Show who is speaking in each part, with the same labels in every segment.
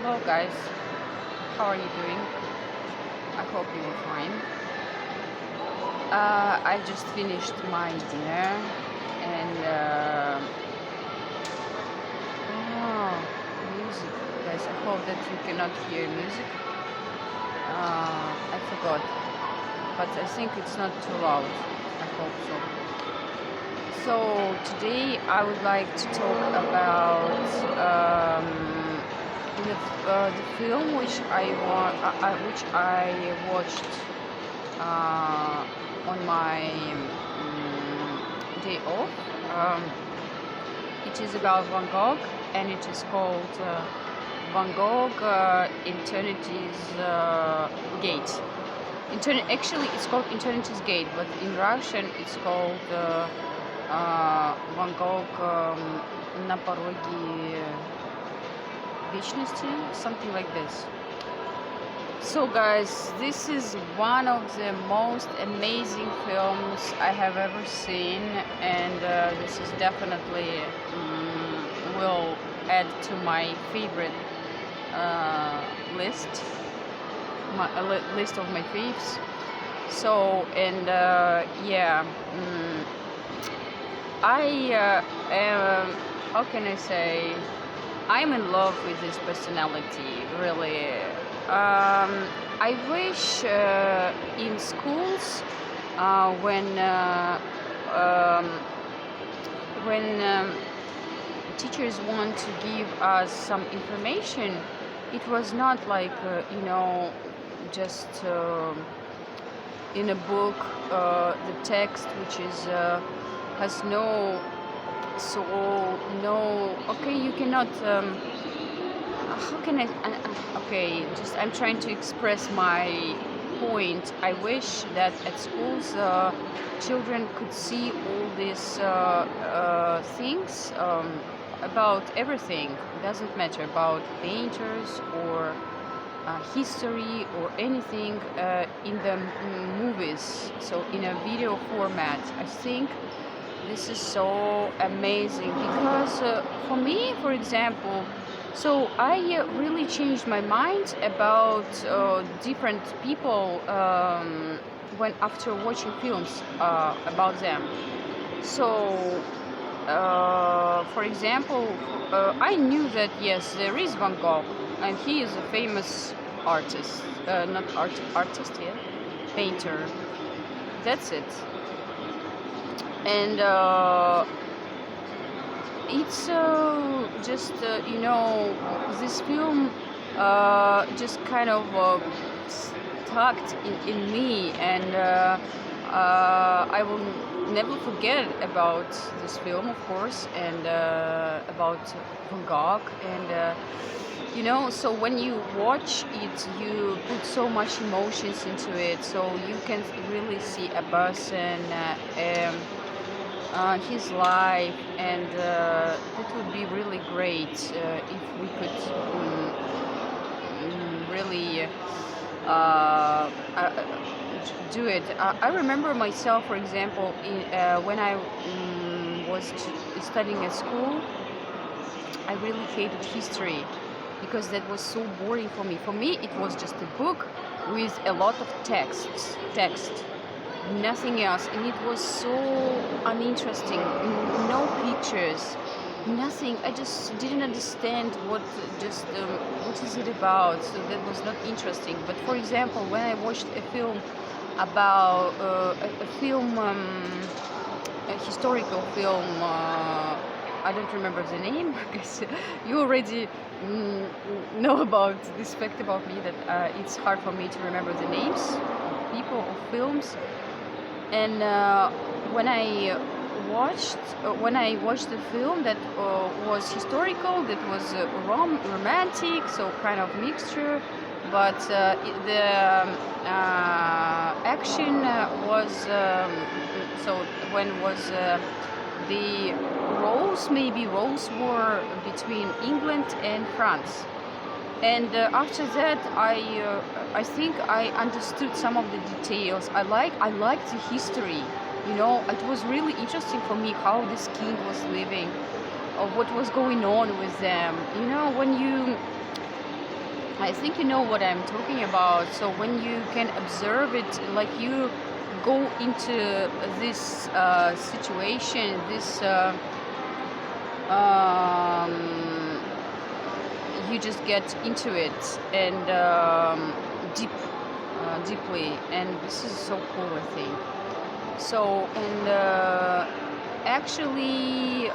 Speaker 1: Hello guys, how are you doing? I hope you are fine. I just finished my dinner and oh, music, guys. I hope that you cannot hear music. I forgot, but I think it's not too loud. I hope so. So today I would like to talk about the film which I watched on my day off. It is about Van Gogh, and it is called Van Gogh Eternity's Gate. Actually, it's called Eternity's Gate, but in Russian it's called Van Gogh на пороге вечности, something like this. So guys, this is one of the most amazing films I have ever seen, and this is definitely will add to my favorite list of my faves. So, and yeah, I am, how can I say, I'm in love with this personality, really. I wish in schools when teachers want to give us some information, it was not like just in a book, the text which is has no okay, you cannot how can I okay, just I'm trying to express my point. I wish that at schools children could see all these things about everything. It doesn't matter about painters or history or anything in the movies, so in a video format. I think this is so amazing because for me, for example, so I really changed my mind about different people when after watching films about them. So for example, I knew that yes, there is Van Gogh, and he is a famous artist, not artist, yeah, painter. That's it. And it's just this film just kind of stuck in me, and I will never forget about this film, of course, and about Van Gogh. And so when you watch it, you put so much emotions into it, so you can really see a person, his life, and it would be really great if we could really do it. I remember myself, for example, when I was studying at school, I really hated history because that was so boring for me. For me, it was just a book with a lot of text, nothing else, and it was so uninteresting. No pictures, nothing. I just didn't understand what is it about. So that was not interesting. But for example, when I watched a film about a historical film, I don't remember the name. I guess you already know about this fact about me, that it's hard for me to remember the names of people, of films. And when I watched the film that was historical, that was romantic, so kind of mixture, but the action was so when was the roles were between England and France. And after that, I think I understood some of the details. I liked the history. It was really interesting for me how this king was living, or what was going on with them. When you I think you know what I'm talking about. So when you can observe it, like you go into this situation, this um, you just get into it and deeply, and this is so cool, I think. So and actually.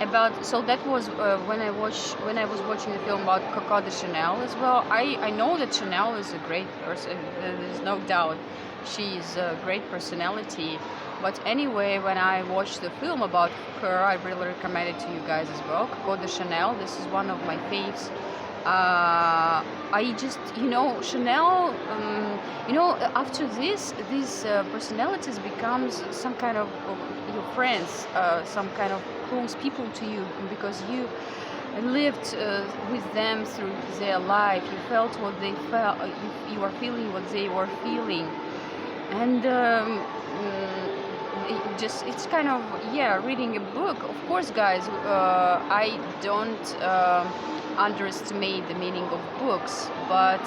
Speaker 1: About so that was when I was watching the film about Coco de Chanel as well. I know that Chanel is a great person. There's no doubt she's a great personality. But anyway, when I watched the film about her, I really recommend it to you guys as well. Coco de Chanel. This is one of my faves. I just, Chanel, after this, these personalities becomes some kind of your friends, some kind of close people to you because you lived with them through their life. You felt what they felt. You are feeling what they were feeling, and it's kind of reading a book. Of course, guys, I don't underestimate the meaning of books, but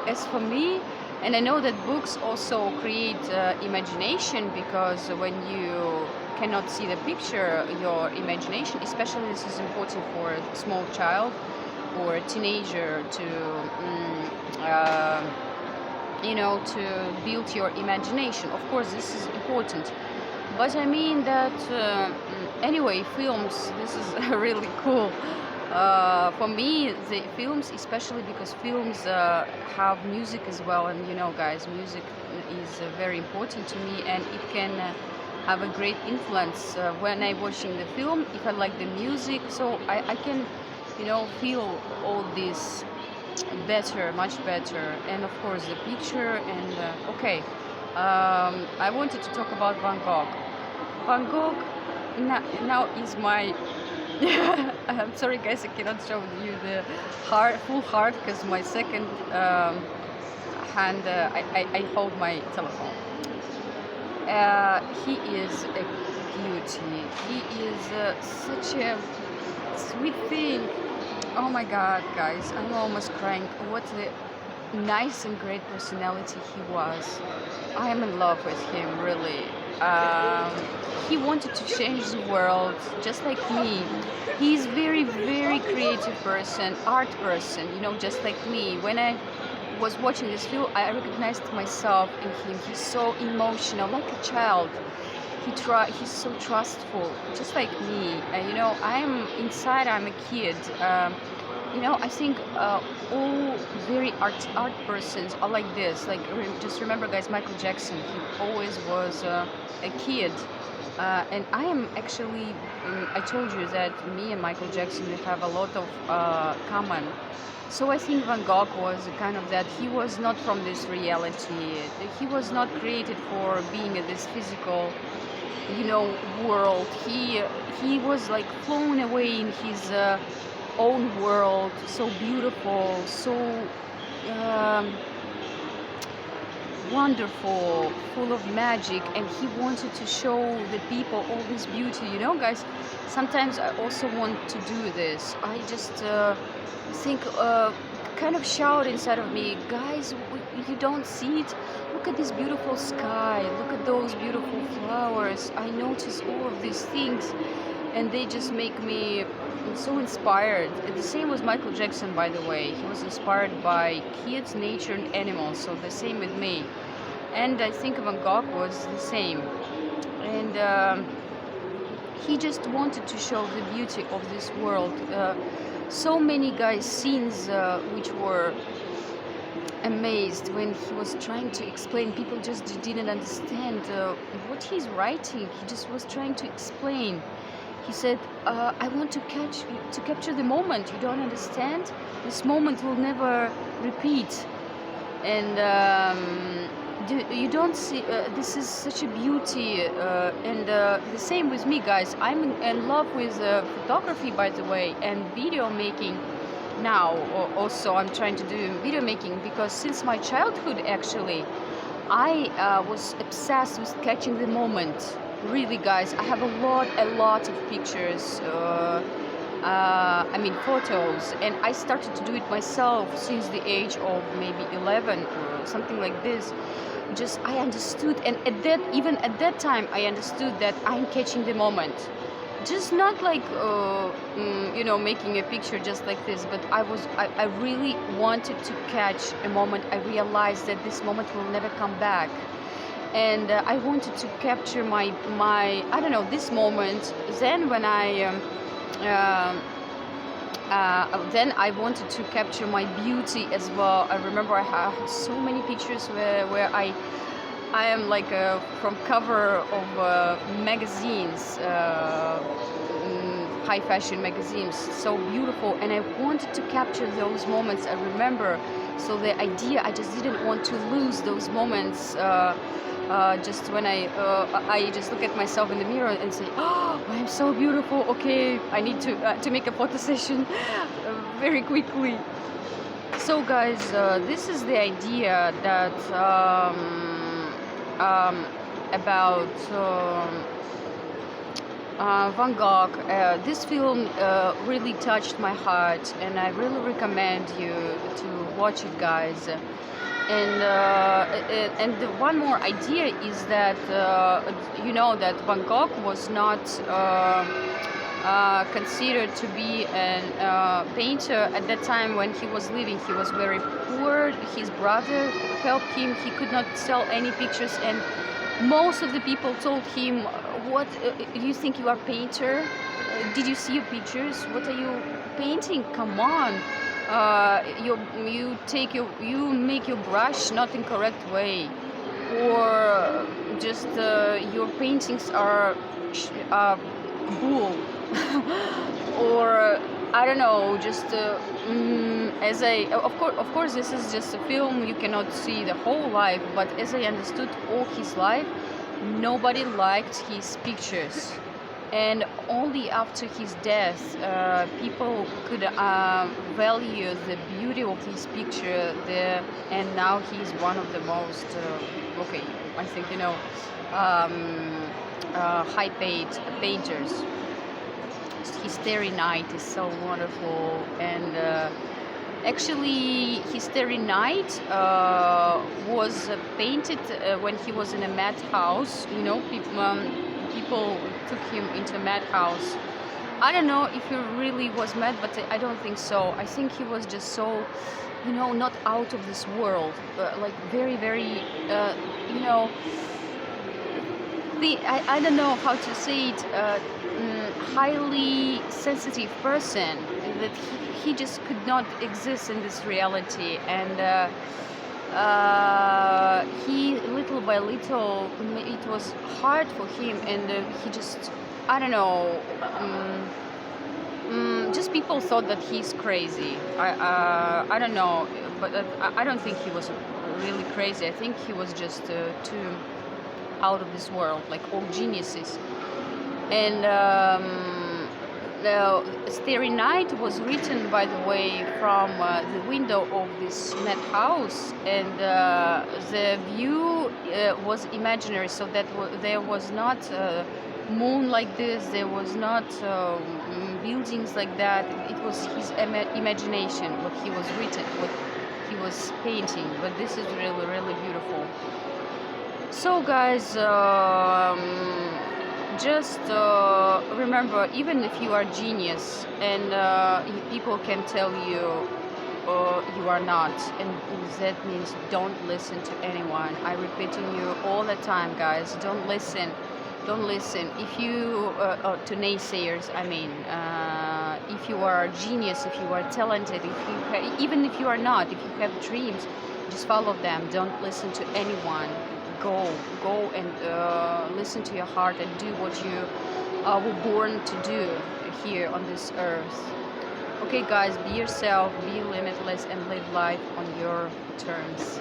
Speaker 1: as for me, and I know that books also create imagination, because when you cannot see the picture, your imagination, especially this is important for a small child or a teenager to to build your imagination. Of course, this is important. But I mean that anyway, films. This is really cool. For me, the films, especially because films have music as well, and guys, music is very important to me, and it can have a great influence when I'm watching the film. If I like the music, so I can, feel all this better, much better, and of course the picture. And okay, I wanted to talk about Van Gogh. Van Gogh now is my. I'm sorry, guys, I cannot show you the full heart, because my second hand I hold my telephone. He is a beauty. He is such a sweet thing. Oh my God, guys, I'm almost crying. What a nice and great personality he was. I am in love with him, really. Um, he wanted to change the world, just like me. He's very, very creative person, art person, just like me. When I was watching this film, I recognized myself in him. He's so emotional, like a child. He's so trustful, just like me. I'm inside. I'm a kid. I think all very art persons are like this. Like just remember, guys, Michael Jackson. He always was a kid, and I am actually. I told you that me and Michael Jackson, we have a lot of common. So I think Van Gogh was kind of that. He was not from this reality. He was not created for being in this physical, world. He was like flown away in his own world, so beautiful, so um, wonderful, full of magic, and he wanted to show the people all this beauty. Guys, sometimes I also want to do this. I just think, kind of shout inside of me, guys, you don't see it? Look at this beautiful sky, look at those beautiful flowers. I notice all of these things, and they just make me so inspired. The same was Michael Jackson, by the way. He was inspired by kids, nature, and animals, so the same with me. And I think Van Gogh was the same. And he just wanted to show the beauty of this world. So many guys scenes which were amazed when he was trying to explain. People just didn't understand what he's writing. He just was trying to explain. He said, I want to capture the moment. You don't understand? This moment will never repeat. And you don't see, this is such a beauty. And the same with me, guys. I'm in love with photography, by the way, and video making now. Also, I'm trying to do video making, because since my childhood, actually, I was obsessed with catching the moment. Really, guys, I have a lot of pictures I mean photos, and I started to do it myself since the age of maybe 11 or something like this. Just I understood, and even at that time I understood that I'm catching the moment, just not like making a picture just like this, but I really wanted to catch a moment. I realized that this moment will never come back, and I wanted to capture my I don't know, this moment. Then when then I wanted to capture my beauty as well. I remember I had so many pictures where I am like from cover of magazines, high fashion magazines, so beautiful, and I wanted to capture those moments. I remember, so the idea, I just didn't want to lose those moments. Just when I just look at myself in the mirror and say, "Oh, I'm so beautiful. Okay, I need to make a photo session very quickly." So, guys, this is the idea that about Van Gogh. This film really touched my heart, and I really recommend you to watch it, guys. And the one more idea is that that Van Gogh was not considered to be a painter at that time when he was living. He was very poor. His brother helped him. He could not sell any pictures, and most of the people told him, "What do you think you are a painter? Did you see your pictures? What are you painting? Come on! You make your brush not in correct way, or just your paintings are bull." Or I don't know, just as I of course this is just a film, you cannot see the whole life, but as I understood all his life, nobody liked his pictures, and only after his death people could value the beauty of his picture and now he's one of the most I think high paid painters. His Starry Night is so wonderful, and actually his Starry Night was painted when he was in a madhouse. People took him into a madhouse. I don't know if he really was mad, but I don't think so. I think he was just so, not out of this world, like very, very, I don't know how to say it, highly sensitive person, that he just could not exist in this reality, and he little by little it was hard for him, and he just, I don't know, just people thought that he's crazy. I don't know, but I don't think he was really crazy. I think he was just too out of this world, like all geniuses. And the Starry Night was written, by the way, from the window of this madhouse, and the view was imaginary, so that there was not moon like this, there was not buildings like that. It was his imagination, what he was written, what he was painting. But this is really, really beautiful. So, guys, just remember, even if you are genius, and people can tell you you are not, and that means don't listen to anyone. I'm repeating you all the time, guys. Don't listen. If you to naysayers, I mean, if you are a genius, if you are talented, even if you are not, if you have dreams, just follow them. Don't listen to anyone. Go and listen to your heart and do what you were born to do here on this earth. Okay, guys, be yourself, be limitless, and live life on your terms.